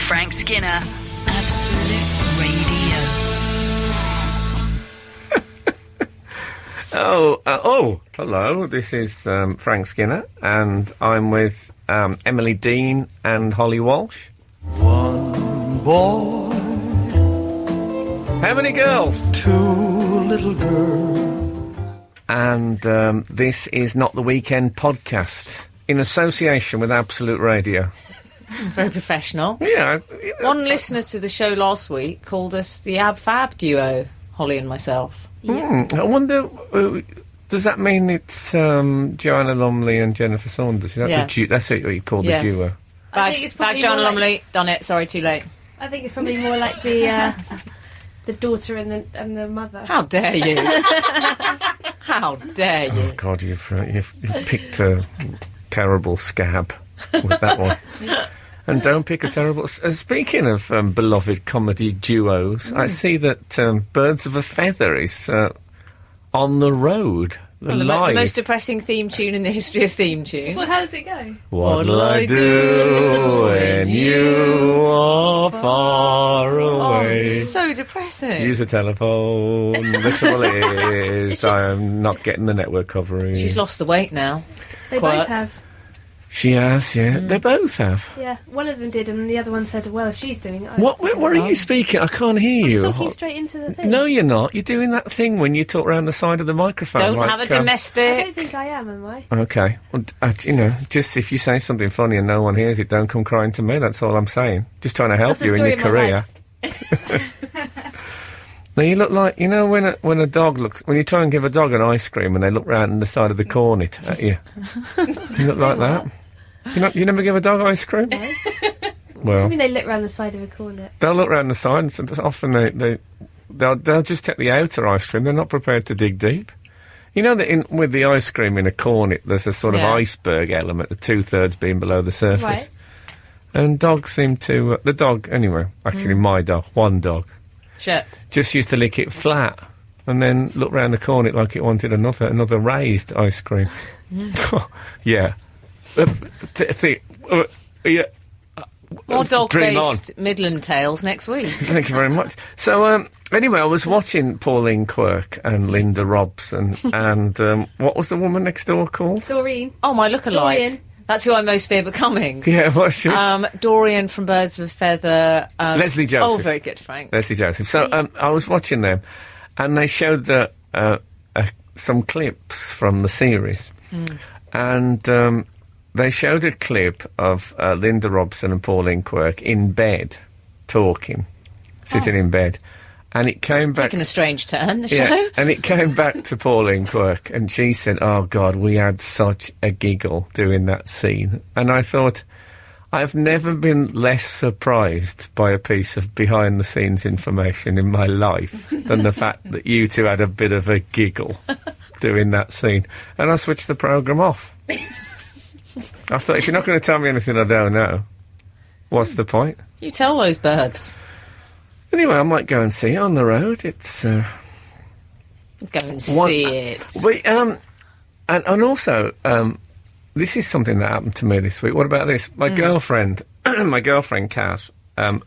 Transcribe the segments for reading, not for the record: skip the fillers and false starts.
Frank Skinner, Absolute Radio. Hello. This is Frank Skinner, and I'm with Emily Dean and Holly Walsh. One boy. How many girls? Two little girls. And this is Not the Weekend podcast in association with Absolute Radio. Very professional. Yeah. One listener to the show last week called us the Ab Fab duo, Holly and myself. I wonder, does that mean it's Joanna Lumley and Jennifer Saunders? Is that that's what you call the duo? I think it's probably Joanna more Lumley, done it, sorry, too late. I think it's probably more like the daughter and the mother. How dare you? How dare you? Oh, God, you've picked a terrible scab with that one. And don't pick a terrible... speaking of beloved comedy duos, I see that Birds of a Feather is on the road. The most depressing theme tune in the history of theme tunes. Well, how does it go? What'll I do when you are far away? Oh, so depressing. Use a telephone. The trouble is, I am not getting the network coverage. She's lost the weight now. They both have. She has, yeah. They both have. Yeah, one of them did, and the other one said, well, if she's doing it... What are you speaking? I can't hear you. I'm talking straight into the thing. No, you're not. You're doing that thing when you talk round the side of the microphone. Don't have a domestic... I don't think I am I? Okay. Well, just if you say something funny and no one hears it, don't come crying to me. That's all I'm saying. Just trying to help you in your career. Now, you look like... You know when a dog looks... When you try and give a dog an ice cream and they look round the side of the cornet at you. You look like that. You never give a dog ice cream? No. Well, What do you mean they look round the side of a cornet? They'll look round the side, and often they'll just take the outer ice cream. They're not prepared to dig deep. You know that with the ice cream in a cornet, there's a sort of iceberg element, the 2/3 being below the surface. Right. And dogs seem to... the dog, anyway, actually my dog, one dog, Shit. just used to lick it flat and then look round the cornet like it wanted another raised ice cream. Yeah. Yeah. More Dream on. dog-based Midland Tales next week. Thank you very much. So, anyway, I was watching Pauline Quirke and Linda Robson, and what was the woman next door called? Doreen. Oh, my lookalike. Dorian. That's who I most fear becoming. Yeah, what's she? Dorian from Birds of a Feather. Leslie Joseph. Oh, very good, Frank. Leslie Joseph. So, I was watching them, and they showed some clips from the series, and they showed a clip of Linda Robson and Pauline Quirke in bed, talking, sitting in bed. And it came back... Taking a strange turn, the show. And it came back to Pauline Quirke, and she said, oh, God, we had such a giggle doing that scene. And I thought, I've never been less surprised by a piece of behind-the-scenes information in my life than the fact that you two had a bit of a giggle doing that scene. And I switched the programme off. I thought, if you're not going to tell me anything I don't know, what's the point? You tell those birds. Anyway, I might go and see it on the road. It's... Go and see it. But, and also, this is something that happened to me this week. What about this? My girlfriend, Kat,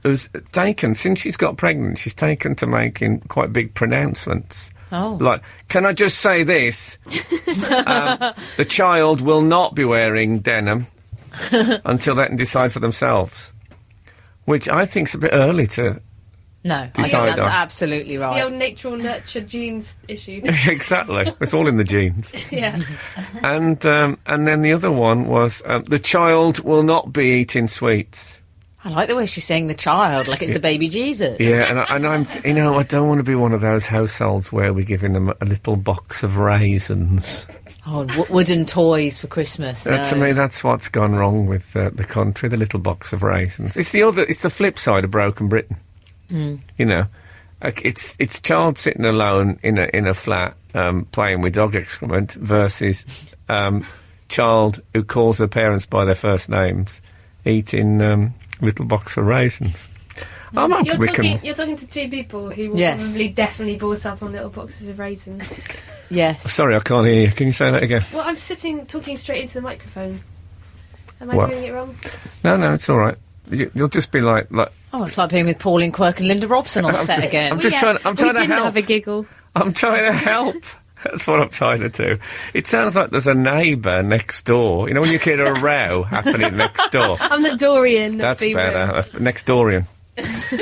who's taken, since she's got pregnant, she's taken to making quite big pronouncements. Oh. Like, can I just say this? The child will not be wearing denim until they can decide for themselves. Which I think's a bit early to No, decide I think that's on. absolutely right. The old nature or nurture genes issue. Exactly. It's all in the genes. Yeah. And then the other one was, the child will not be eating sweets. I like the way she's saying the child, like it's the baby Jesus. Yeah, and I'm, I don't want to be one of those households where we're giving them a little box of raisins. Oh, wooden toys for Christmas. No. To me, that's what's gone wrong with the country, the little box of raisins. It's the flip side of Broken Britain. You know, it's child sitting alone in a flat playing with dog excrement versus child who calls their parents by their first names eating little box of raisins. You're talking to two people who will probably definitely brought up on little boxes of raisins. Yes. Sorry, I can't hear you. Can you say that again? Well, I'm talking straight into the microphone. Am I doing it wrong? No, it's all right. You'll just be like. Oh, it's like being with Pauline Quirk and Linda Robson on set again. I'm just trying to we didn't help. have a giggle. I'm trying to help. That's what I'm trying to do. It sounds like there's a neighbour next door. You know when you hear a row happening next door? I'm the Dorian. That's better. That's next Dorian.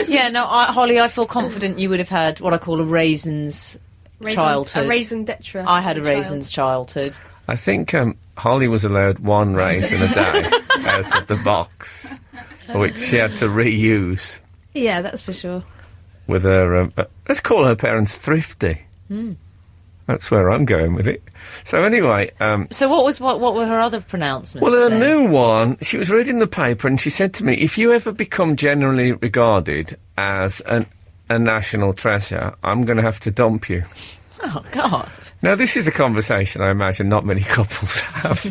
Yeah, no, Holly, I feel confident you would have had what I call a raisins childhood. A raisin detra. I had a raisins childhood. I think Holly was allowed one raisin a day out of the box, which she had to reuse. Yeah, that's for sure. With her, let's call her parents thrifty. That's where I'm going with it. So anyway... so what were her other pronouncements? Well, her then? new one, she was reading the paper and she said to me, if you ever become generally regarded as a national treasure, I'm going to have to dump you. Oh, God. Now, this is a conversation I imagine not many couples have.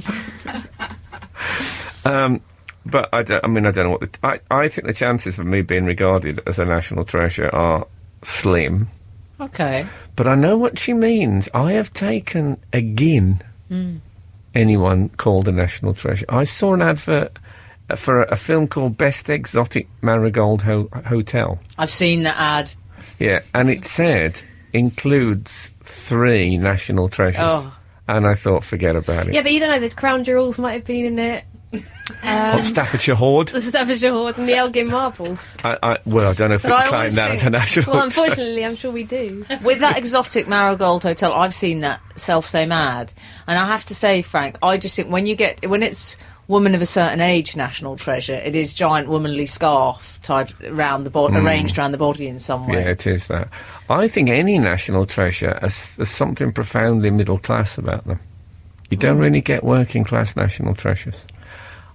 But I don't know what... I think the chances of me being regarded as a national treasure are slim. Okay. But I know what she means. I have taken again anyone called a national treasure. I saw an advert for a film called Best Exotic Marigold Hotel. I've seen that ad. Yeah, and it said includes 3 national treasures. Oh. And I thought, forget about it. Yeah, but you don't know, the Crown Jewels might have been in it. Staffordshire Hoard? The Staffordshire Hoard and the Elgin Marbles. Well, I don't know if we can claim that as a national Well, unfortunately, I'm sure we do. With that exotic Marigold Hotel, I've seen that self-same ad. And I have to say, Frank, I just think when it's woman of a certain age national treasure, it is giant womanly scarf tied around the body, arranged around the body in some way. Yeah, it is that. I think any national treasure has something profoundly middle class about them. You don't really get working class national treasures.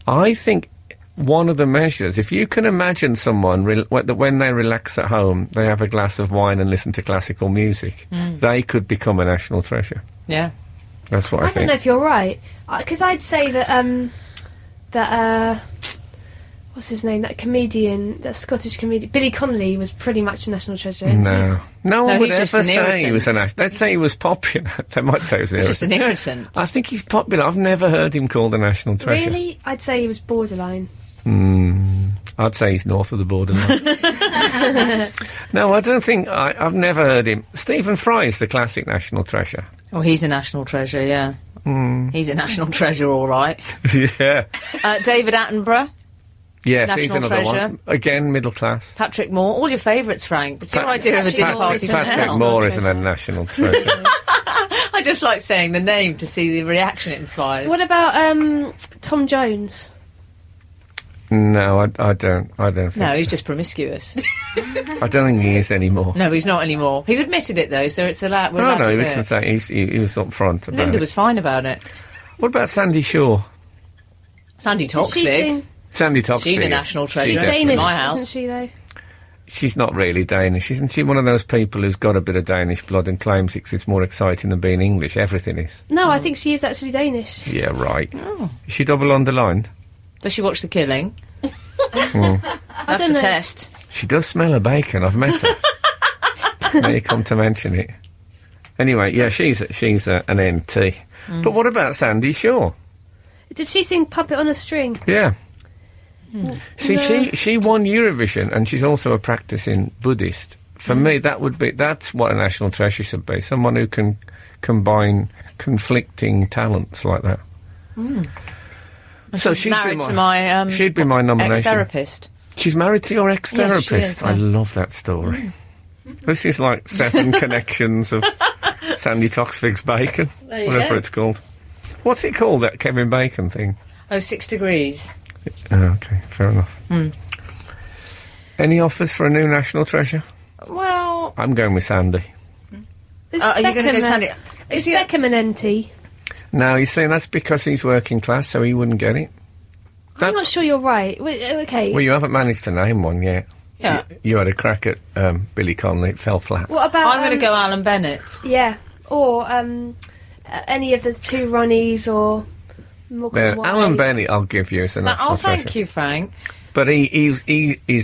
I think one of the measures, if you can imagine someone when they relax at home, they have a glass of wine and listen to classical music, they could become a national treasure. Yeah. That's what I think. I don't know if you're right. Because I'd say that, what's his name? That comedian, that Scottish comedian, Billy Connolly, was pretty much a national treasure. No one would he's just ever an say irritant. he was a national... They'd say he was popular. They might say he was an He's just irritant. an irritant. I think he's popular. I've never heard him called a national treasure. Really? I'd say he was borderline. I'd say he's north of the borderline. No, I don't think... I've never heard him. Stephen Fry is the classic national treasure. Oh, he's a national treasure, yeah. He's a national treasure, all right. Yeah. David Attenborough, Yes, he's national another treasure. one. Again, middle class. Patrick Moore, all your favourites, Frank. It's your idea of a dinner party. Patrick Moore isn't a national treasure. I just like saying the name to see the reaction it inspires. What about Tom Jones? No, I don't think No, he's so. just promiscuous. I don't think he is anymore. No, he's not anymore. He's admitted it, though, so it's allowed. No, we can say he was up front about Linda it. was fine about it. What about Sandy Shaw? Sandy Did she Toksvig. sing? Sandy Toksvig. She's a national treasure. She's definitely- Danish, in my house. isn't she, though? She's not really Danish. Isn't she one of those people who's got a bit of Danish blood and claims it's more exciting than being English? Everything is. No, I think she is actually Danish. Yeah, right. Oh. Is she double underlined? Does she watch The Killing? I That's don't the know. test. She does smell of bacon. I've met her. Now you come to mention it. Anyway, yeah, she's an NT. But what about Sandy Shaw? Did she sing Puppet on a String? Yeah. See, No. she won Eurovision, and she's also a practicing Buddhist. For me, that's what a national treasure should be. Someone who can combine conflicting talents like that. So She's she'd married be to my she'd be my nomination. ex-therapist. She's married to your ex-therapist. Yes, she is, I yeah. love that story. This is like 7 connections of Sandy Toksvig's bacon, There you whatever go. it's called. What's it called, that Kevin Bacon thing? Oh, 6 degrees. Oh, okay, fair enough. Any offers for a new national treasure? Well, I'm going with Sandy. Is are you going to go Sandy? Is he- Beckham an NT? Now, you see, that's because he's working class, so he wouldn't get it. I'm not sure you're right. Okay. Well, you haven't managed to name one yet. Yeah. You had a crack at Billy Connolly, it fell flat. What about... I'm going to go Alan Bennett. Yeah. Or any of the two Ronnies or... Morgan Wise. Alan Bennett, I'll give you as a national Oh, treasure. thank you, Frank. But he is,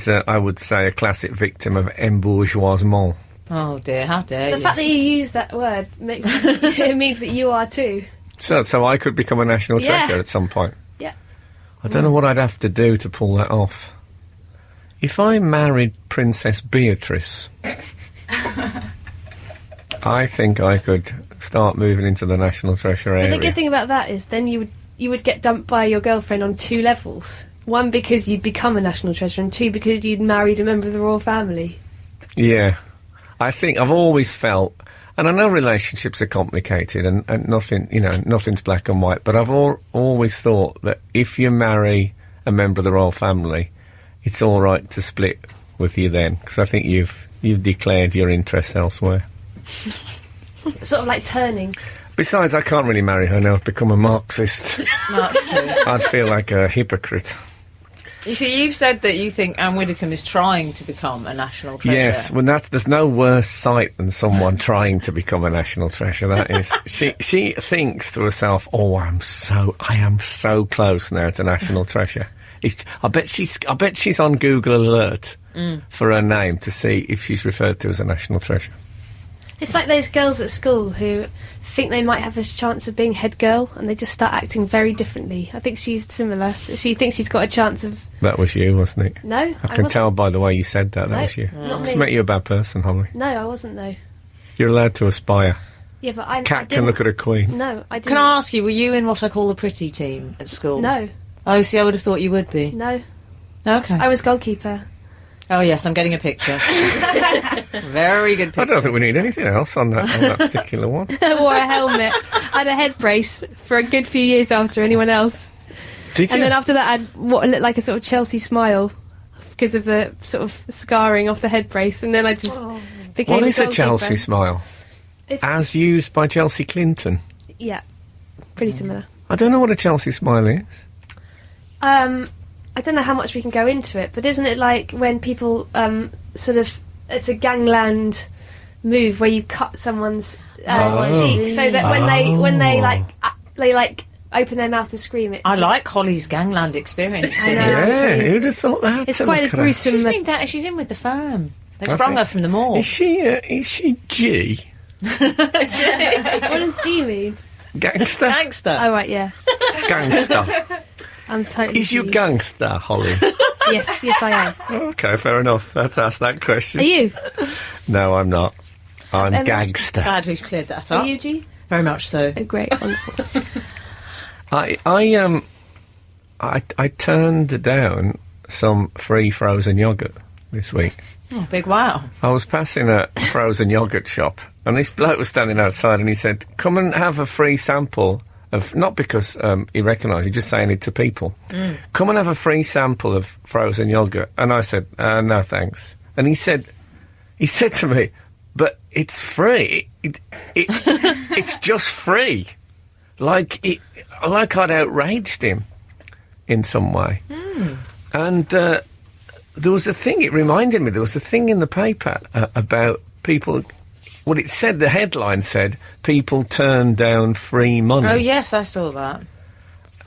I would say, a classic victim of embourgeoisement. Oh dear, how dare The you? fact that you use that word makes it means that you are too. So I could become a national Yeah. treasure at some point. Yeah. I don't know what I'd have to do to pull that off. if I married Princess Beatrice, I think I could start moving into the National Treasure area. But the good thing about that is then you would get dumped by your girlfriend on 2 levels. 1, because you'd become a National Treasure, and 2, because you'd married a member of the royal family. Yeah. I think I've always felt, and I know relationships are complicated and nothing, nothing's black and white, but I've always thought that if you marry a member of the royal family, it's all right to split with you then, because I think you've declared your interests elsewhere. Sort of like turning. Besides, I can't really marry her now. I've become a Marxist. No, that's true. I'd feel like a hypocrite. You see, you've said that you think Anne Widdecombe is trying to become a national treasure. Yes, well, there's no worse sight than someone trying to become a national treasure. That is, she thinks to herself, "Oh, I am so close now to national treasure." I bet she's on Google Alert for her name to see if she's referred to as a national treasure. It's like those girls at school who think they might have a chance of being head girl, and they just start acting very differently. I think she's similar. She thinks she's got a chance of... That was you, wasn't it? No, I can tell by the way you said that. That was you. Not It's me. make you a bad person, Holly. No, I wasn't, though. You're allowed to aspire. Yeah, but I Cat didn't... can look at a queen. No, I didn't. Can I ask you, were you in what I call the pretty team at school? No, Oh, see, I would have thought you would be. no. Okay. I was goalkeeper. Oh, yes, I'm getting a picture. Very good I picture. don't think we need anything else on that particular one. I wore a helmet. I had a head brace for a good few years after anyone else. Did you? And then after that, I had what looked like a sort of Chelsea smile because of the sort of scarring off the head brace. And then I just became What is a goalkeeper. Chelsea smile? It's, As used by Chelsea Clinton. yeah, pretty similar. I don't know what a Chelsea smile is. I don't know how much we can go into it, but isn't it like when people sort of, it's a gangland move where you cut someone's cheek so that when they like open their mouth to scream, it's I like Holly's gangland experience. I know. Yeah, who'd have thought that? it's to quite look a at her? gruesome. She's in with the firm. They I sprung think- her from the mall. Is she G? What does G mean? Gangster? Gangster. Oh right, yeah, Gangster. I'm totally. Is you G. gangster, Holly? Yes, I am. Okay, fair enough. Let's ask that question. Are you? No, I'm not. I'm gangster. Glad we've cleared that Are up. you, G? Very much so. Oh, great, wonderful. I turned down some free frozen yoghurt this week. Oh, big wow. I was passing a frozen yoghurt shop, and this bloke was standing outside, and he said, "Come and have a free sample of," not because he recognised, he's just saying it to people. "Come and have a free sample of frozen yoghurt." And I said, "No, thanks." And he said to me, "But it's free. It's just free." Like I'd outraged him in some way. And there was a thing, it reminded me, there was a thing in the paper about people, what it said, the headline said, people turn down free money. Oh, yes, I saw that.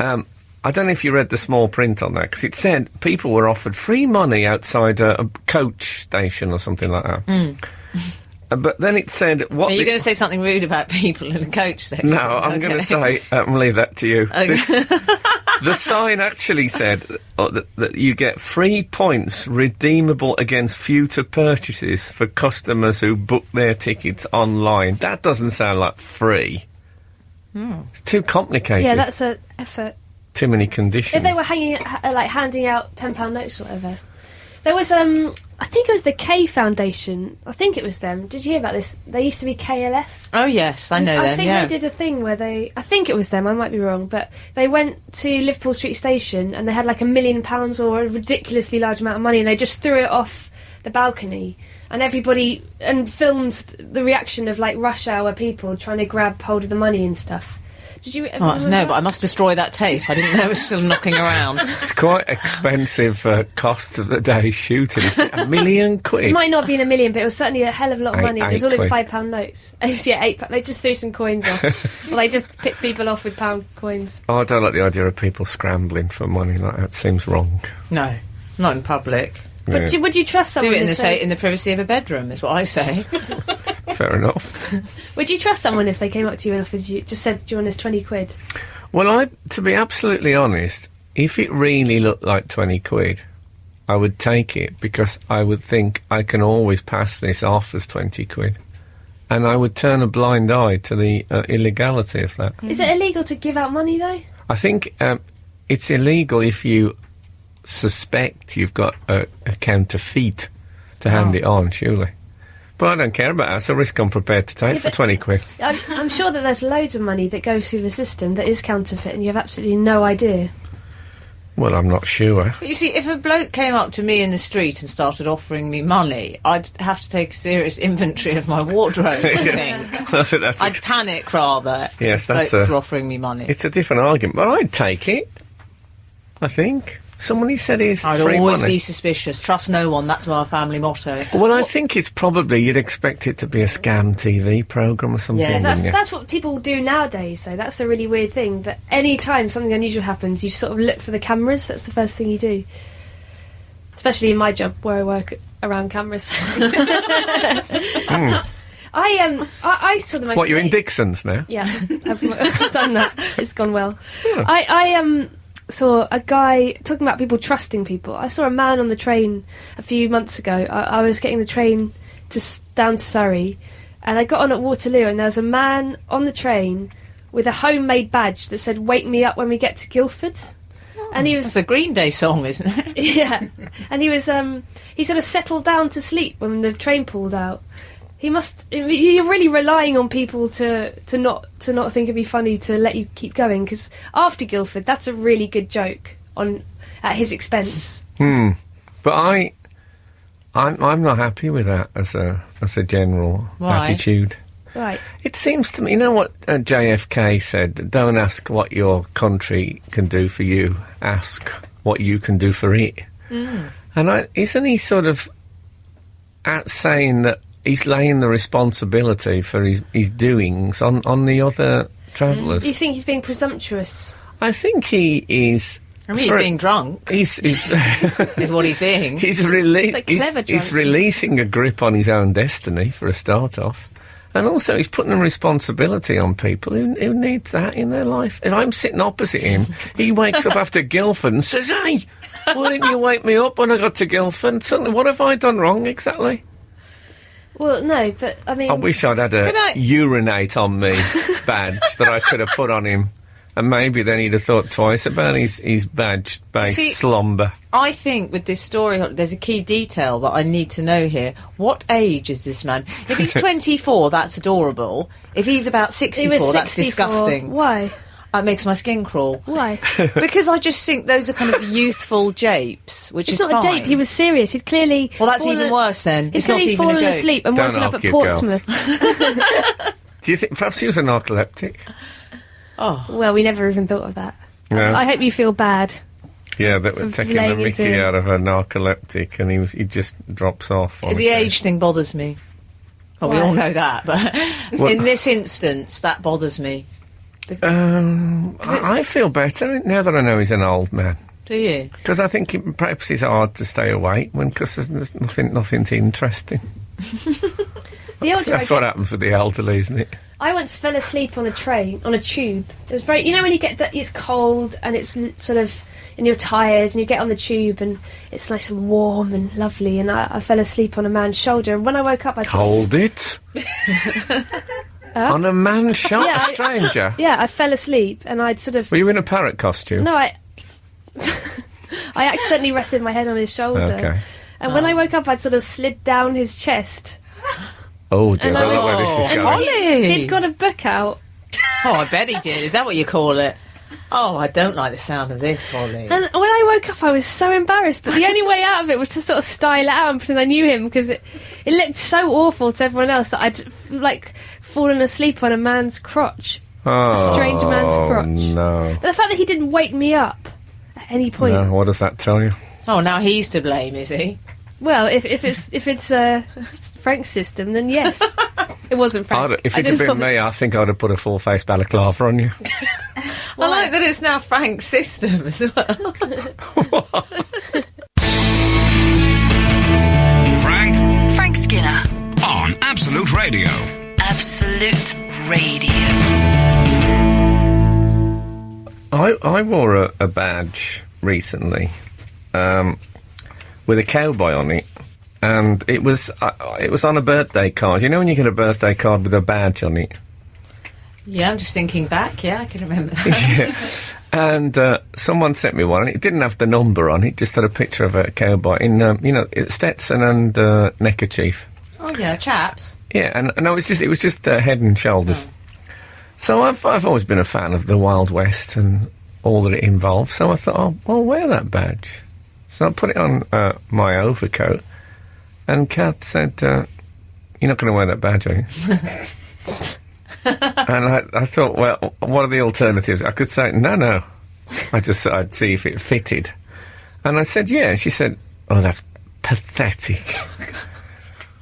I don't know if you read the small print on that, because it said people were offered free money outside a coach station or something like that. But then it said... Are you going to say something rude about people in the coach section? No, I'm going to say... I'll leave that to you. Okay. The sign actually said that you get free points redeemable against future purchases for customers who book their tickets online. That doesn't sound like free. It's too complicated. Yeah, that's an effort. Too many conditions. If they were handing out £10 notes or whatever. There was, I think it was the K Foundation. I think it was them. Did you hear about this? They used to be KLF. Oh, yes, I know them, I think yeah. they did a thing where I think it was them, I might be wrong, but they went to Liverpool Street Station and they had like £1 million or a ridiculously large amount of money, and they just threw it off the balcony, and everybody, and filmed the reaction of like rush hour people trying to grab hold of the money and stuff. Did you ever remember No, that? but I must destroy that tape. I didn't know it was still knocking around. It's quite expensive cost of the day shooting. Isn't it? £1 million. It might not have been $1 million, but it was certainly a hell of a lot of money. It was all in £8. £5 notes. It was, yeah, £8. They just threw some coins off. Well, they just picked people off with pound coins. Oh, I don't like the idea of people scrambling for money like that. Seems wrong. No, not in public. But Yeah, would you trust someone? Do it if they- in the privacy of a bedroom, is what I say. fair enough. Would you trust someone if they came up to you and offered you, just said, "Do you want this 20 quid?" Well, to be absolutely honest, if it really looked like 20 quid, I would take it because I would think I can always pass this off as 20 quid. And I would turn a blind eye to the illegality of that. Is it illegal to give out money, though? I think it's illegal if you suspect you've got a counterfeit to hand it on, surely. But I don't care about that. It's a risk I'm prepared to take for 20 quid. I'm sure that there's loads of money that goes through the system that is counterfeit and you have absolutely no idea. Well, I'm not sure. But you see, if a bloke came up to me in the street and started offering me money, I'd have to take a serious inventory of my wardrobe, I think. I'd panic, rather, yes, if blokes were offering me money. It's a different argument, but I'd take it, I think. Somebody said it's I'd free always money. be suspicious. Trust no one, that's our family motto. Well, I think it's probably, you'd expect it to be a scam TV programme or something, Yeah, wouldn't you? That's what people do nowadays, though. That's the really weird thing, that any time something unusual happens, you sort of look for the cameras. That's the first thing you do. Especially in my job, where I work around cameras. I saw the most... What, you're in Dixon's now? Yeah, I've done that. It's gone well. I saw a guy talking about people trusting people. I saw a man on the train a few months ago. I was getting the train down to Surrey, and I got on at Waterloo, and there was a man on the train with a homemade badge that said, "Wake me up when we get to Guildford." And he was... It's a Green Day song, isn't it? Yeah. And he was, he sort of settled down to sleep when the train pulled out. You're really relying on people to not think it'd be funny to let you keep going, because after Guildford, that's a really good joke at his expense. But I'm not happy with that as a general attitude. Right. It seems to me, you know what JFK said? Don't ask what your country can do for you. Ask what you can do for it. And isn't he sort of saying that he's laying the responsibility for his doings on the other travellers? You think he's being presumptuous? I think he is... I mean, he's being drunk. He's is what he's being. Like clever drunk. He's releasing a grip on his own destiny, for a start off. And also he's putting a responsibility on people who need that in their life. If I'm sitting opposite him, he wakes up after Guildford and says, "Hey, why didn't you wake me up when I got to Guildford? Suddenly, what have I done wrong exactly?" Well, no, but I mean... I wish I'd had a urinate on me badge that I could have put on him. And maybe then he'd have thought twice about his badge-based slumber. I think with this story, there's a key detail that I need to know here. What age is this man? If he's 24, that's adorable. If he's about 64, that's disgusting. Why? It makes my skin crawl. Why? Because I just think those are kind of youthful japes, which It's is not fine. a jape. He was serious. He'd clearly... Well, that's even worse then. He's It's not clearly even a fallen joke. asleep and Don't woken up at argue, girls. Portsmouth. Do you think perhaps he was a narcoleptic? Oh. Well, we never even thought of that. No. I hope you feel bad. Yeah, that were taking the laying mickey into- out of a narcoleptic, and he just drops off. on The occasion. age thing bothers me. Well, we Why? all know that, but Well- in this instance, that bothers me. I feel better now that I know he's an old man. Do you? Because I think perhaps it's hard to stay awake because there's nothing's interesting. The older That's I what get, happens with the elderly, isn't it? I once fell asleep on a tube. It was very... You know when you get that, it's cold and it's sort of... And you're tired and you get on the tube and it's nice and warm and lovely, and I fell asleep on a man's shoulder, and when I woke up I Hold it. On a man's shoulder, Yeah, a stranger. Yeah, I fell asleep and I'd sort of... Were you in a parrot costume? No, I accidentally rested my head on his shoulder. Okay. And when I woke up I'd sort of slid down his chest. Oh, dear, And I don't I know where was- this is and going. Ollie! He'd got a book out. Oh, I bet he did. Is that what you call it? Oh, I don't like the sound of this, Holly. And when I woke up, I was so embarrassed. But the only way out of it was to sort of style it out and pretend I knew him, because it looked so awful to everyone else that I'd fallen asleep on a man's crotch, Oh, a strange man's crotch. no. But the fact that he didn't wake me up at any point. No, what does that tell you? Oh, now he's to blame, is he? Well, if it's Frank's system, then yes, it wasn't Frank. If I it had didn't been me, I think I'd have put a full-face balaclava on you. I like that it's now Frank's system as well. Frank Skinner. On Absolute Radio. Absolute Radio. I wore a badge recently, with a cowboy on it, and it was on a birthday card. You know when you get a birthday card with a badge on it? Yeah, I'm just thinking back. Yeah, I can remember that. Yeah. And someone sent me one, and it didn't have the number on it, just had a picture of a cowboy in, Stetson and neckerchief. Oh, yeah, chaps. Yeah, and it was just Head and Shoulders. So I've always been a fan of the Wild West and all that it involves, so I thought, I'll wear that badge. So I put it on my overcoat, and Kath said, you're not going to wear that badge, are you? And I thought, well, what are the alternatives? I could say, no. I'd see if it fitted. And I said, yeah. She said, oh, that's pathetic.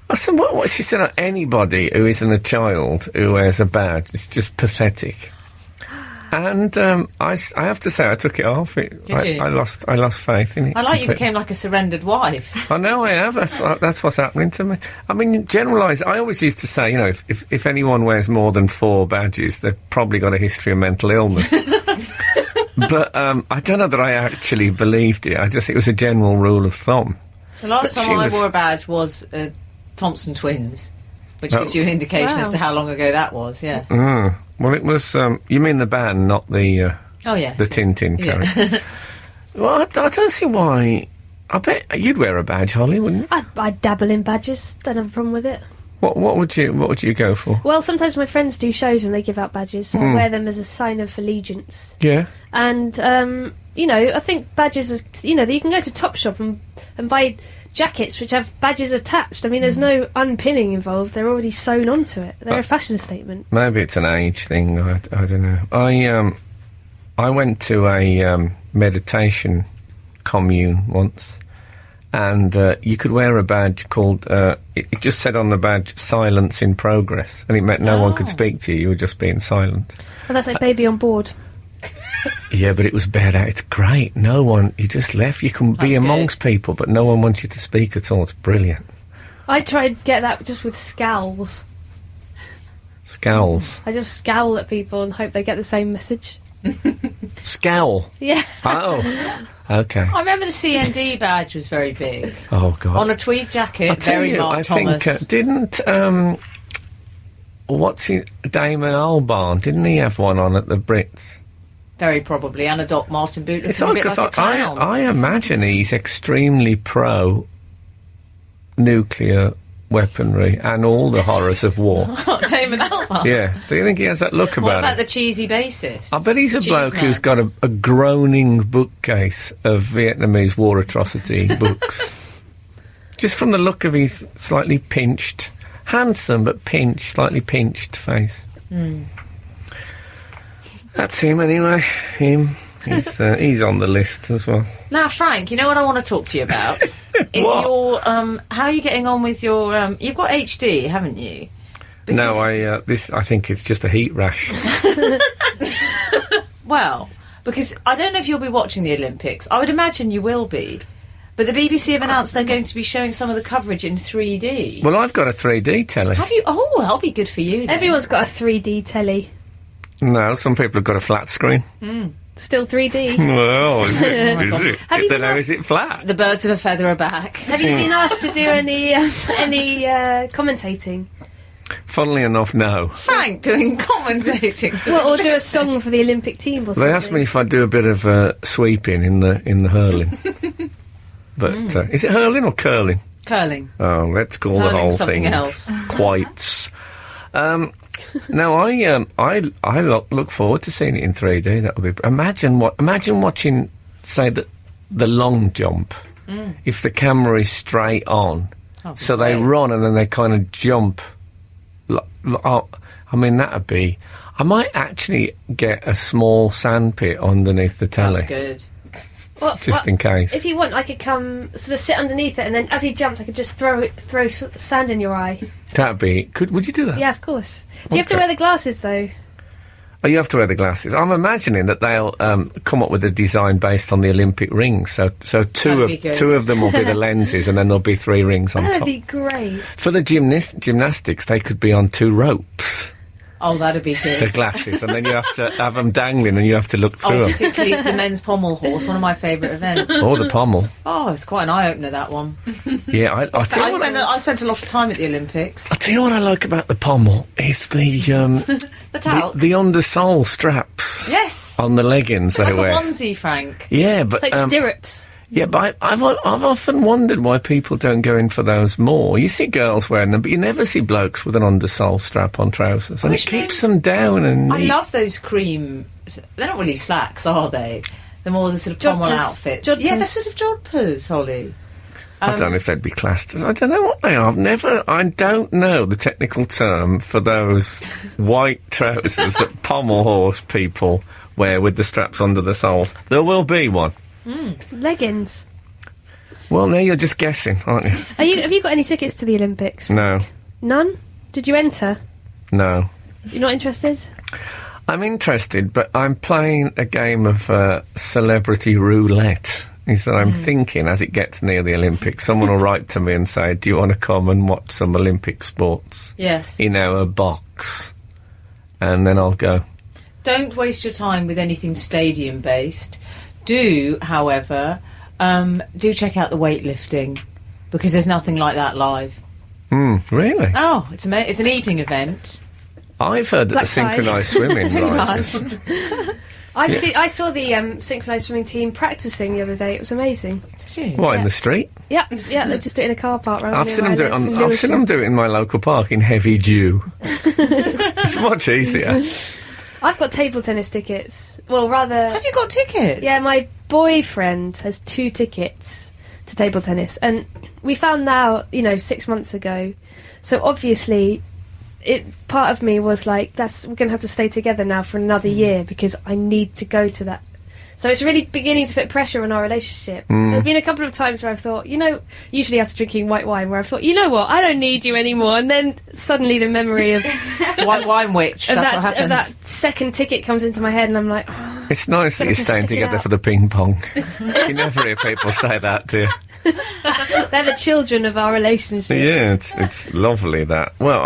I said, what? She said, anybody who isn't a child who wears a badge, it's just pathetic. And I have to say, I took it off. Did you? I lost faith in it. I like you became like a surrendered wife. I know I have. That's what's happening to me. I mean, generalise. I always used to say, if anyone wears more than 4 badges, they've probably got a history of mental illness. But I don't know that I actually believed it. It was a general rule of thumb. The last time I wore a badge was Thompson Twins, which gives you an indication as to how long ago that was. Yeah. Well, it was. You mean the band, not the. Oh yes. The Tintin character. Well, I don't see why. I bet you'd wear a badge, Holly, wouldn't you? I'd dabble in badges. Don't have a problem with it. What would you go for? Well, sometimes my friends do shows and they give out badges, so I wear them as a sign of allegiance. Yeah. And I think badges is you can go to Topshop and buy jackets which have badges attached. I mean, there's no unpinning involved. They're already sewn onto it. They're a fashion statement. Maybe it's an age thing. I don't know. I went to a meditation commune once, and you could wear a badge called. It just said on the badge "Silence in Progress," and it meant no one could speak to you. You were just being silent. Well, that's like Baby on Board. Yeah, but it was bad. It's great. No one. You just left. You can be amongst people, but no one wants you to speak at all. It's brilliant. I tried to get that just with scowls. Scowls. I just scowl at people and hope they get the same message. Scowl. Yeah. Oh. Okay. I remember the CND badge was very big. Oh God. On a tweed jacket. Very Mark Thomas. I think didn't Damon Albarn? Didn't he have one on at the Brits? Very probably, and a Doc Martin boot. It's looking a bit like a clown. I imagine he's extremely pro nuclear weaponry and all the horrors of war. Damon Albarn? Yeah. Do you think he has that look about What about him? the cheesy bassist? I bet he's a bloke man. who's got a groaning bookcase of Vietnamese war atrocity books. Just from the look of his slightly pinched, handsome but pinched, slightly pinched face. That's him anyway. He's on the list as well. Now, Frank, you know what I want to talk to you about? Is What? your how are you getting on with your you've got HD, haven't you? No, I think it's just a heat rash. Well, because I don't know if you'll be watching the Olympics. I would imagine you will be. But the BBC have announced they're going to be showing some of the coverage in 3D. Well, I've got a 3D telly. Have you? Oh, that'll be good for you then. Everyone's got a 3D telly. No, some people have got a flat screen. Still 3D. Well, is it? Have you been Is it flat? The birds of a feather are back. Have you been asked to do any commentating? Funnily enough, no. Frank doing commentating. Well, or do a song for the Olympic team or something? They asked me if I'd do a bit of sweeping in the hurling. But is it hurling or curling? Curling. Oh, let's call the Hurling whole something thing else. quotes. No, I look forward to seeing it in 3D. That would be. Imagine watching, say, the long jump. If the camera is straight on, so they run and then they kind of jump. I mean, that'd be. I might actually get a small sandpit underneath the telly. That's good. Just in case. If you want, I could come sort of sit underneath it, and then as he jumps, I could just throw sand in your eye. That'd be. Would you do that? Yeah, of course. Do you have to Okay. wear the glasses though? Oh, you have to wear the glasses. I'm imagining that they'll come up with a design based on the Olympic rings. So two be good. of them will be the lenses, and then there'll be 3 rings on That would top. be great. For the gymnastics, they could be on 2 ropes. Oh, that'd be the good. glasses, and then you have to have them dangling, and you have to look Oh, through them. particularly the men's pommel horse, one of my favourite events. Or the pommel. Oh, it's quite an eye-opener, that one. Yeah, I tell you what I spent a lot of time at the Olympics. I tell you what I like about the pommel is The towel. the undersole straps Yes. on the leggings they Like a wear. onesie, Frank. Yeah, but Like stirrups. yeah, but I've often wondered why people don't go in for those more. You see girls wearing them, but you never see blokes with an undersole strap on trousers, and it keeps them down and I neat. love those cream... They're not really slacks, are they? They're more the sort of pommel Jodhpurs. outfits. Jodhpurs. Yeah, they're sort of jodhpurs, Holly. I don't know if they'd be classed as... I don't know what they are. I don't know the technical term for those white trousers that pommel horse people wear with the straps under the soles. There will be one. Leggings. Well, now you're just guessing, aren't you? Have you got any tickets to the Olympics? No. None? Did you enter? No. You're not interested? I'm interested, but I'm playing a game of celebrity roulette. Is that I'm thinking, as it gets near the Olympics, someone will write to me and say, do you want to come and watch some Olympic sports Yes. in our box? And then I'll go. Don't waste your time with anything stadium-based. Do, however, do check out the weightlifting, because there's nothing like that live. Really? Oh, it's an evening event. I've heard that Black the tie. synchronised swimming Very rises. nice. I saw the synchronised swimming team practising the other day. It was amazing. What, in the street? Yeah, they just do it in a car park. Right I've seen them do it. I've seen them do it in my local park in heavy dew. It's much easier. I've got table tennis tickets. Well, rather, Have you got tickets? yeah, my boyfriend has 2 tickets to table tennis, and we found out, 6 months ago. So obviously, part of me was like, we're going to have to stay together now for another year because I need to go to that. So it's really beginning to put pressure on our relationship. There's been a couple of times where I've thought, usually after drinking white wine, where I've thought, you know what, I don't need you anymore. And then suddenly the memory of, White wine witch. of, That's what that, happens. of that second ticket comes into my head, and I'm like, oh, It's nice that Gonna you're have to staying stick it together out. for the ping pong. You never hear people say that, do you? they're the children of our relationship. Yeah, it's lovely that. Well,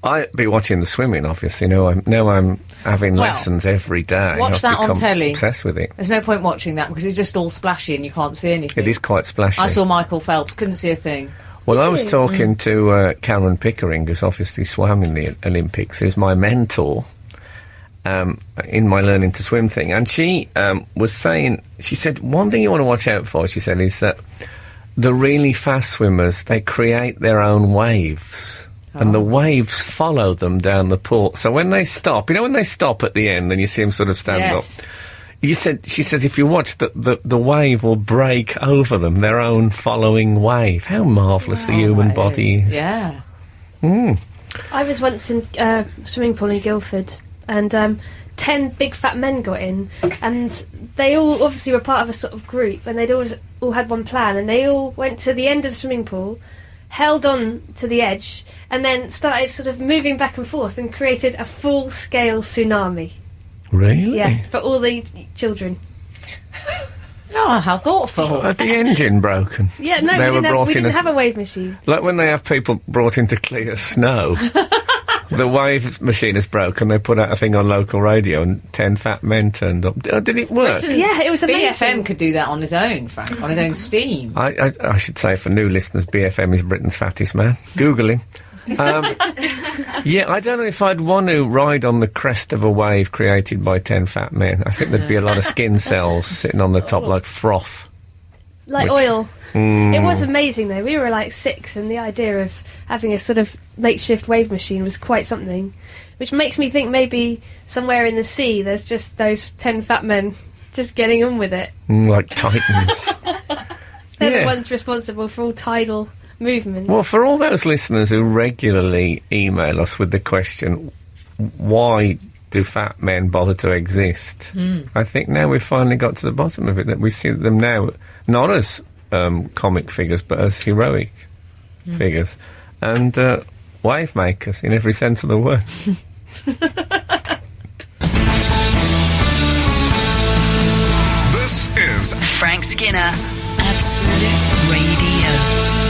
I be watching the swimming, obviously. Now I'm having Well, lessons every day. watch I've that on become telly. Obsessed with it. There's no point watching that because it's just all splashy and you can't see anything. It is quite splashy. I saw Michael Phelps, couldn't see a thing. Well, I was you? talking to Karen Pickering, who's obviously swam in the Olympics, who's my mentor in my learning to swim thing. And she was saying, she said, one thing you want to watch out for, she said, is that the really fast swimmers, they create their own waves. And the waves follow them down the pool. So when they stop, when they stop at the end and you see them sort of stand Yes. up, she says, if you watch, the wave will break over them, their own following wave. How marvellous the human That body is. Yeah. I was once in a swimming pool in Guildford, and 10 big fat men got in, and they all obviously were part of a sort of group, and they'd all had one plan, and they all went to the end of the swimming pool, held on to the edge, and then started sort of moving back and forth and created a full-scale tsunami. Really? Yeah, for all the children. Oh, how thoughtful. Had the engine broken? Yeah, no, They we were didn't, brought we in didn't as- have a wave machine. Like when they have people brought in to clear snow. The wave machine is broken. They put out a thing on local radio, and 10 fat men turned up. Did it work? Yeah, it was amazing. BFM could do that on his own, Frank, on his own steam. I should say for new listeners, BFM is Britain's fattest man. Google him. Yeah, I don't know if I'd want to ride on the crest of a wave created by 10 fat men. I think there'd be a lot of skin cells sitting on the top like froth. Like Which- oil. It was amazing though. We were like 6, and the idea of having a sort of makeshift wave machine was quite something. Which makes me think maybe somewhere in the sea there's just those 10 fat men just getting on with it. Like titans. They're Yeah. the ones responsible for all tidal movement. Well, for all those listeners who regularly email us with the question, why do fat men bother to exist? I think now we've finally got to the bottom of it, that we see them now not as comic figures, but as heroic figures. And wave makers in every sense of the word. This is Frank Skinner, Absolute Radio.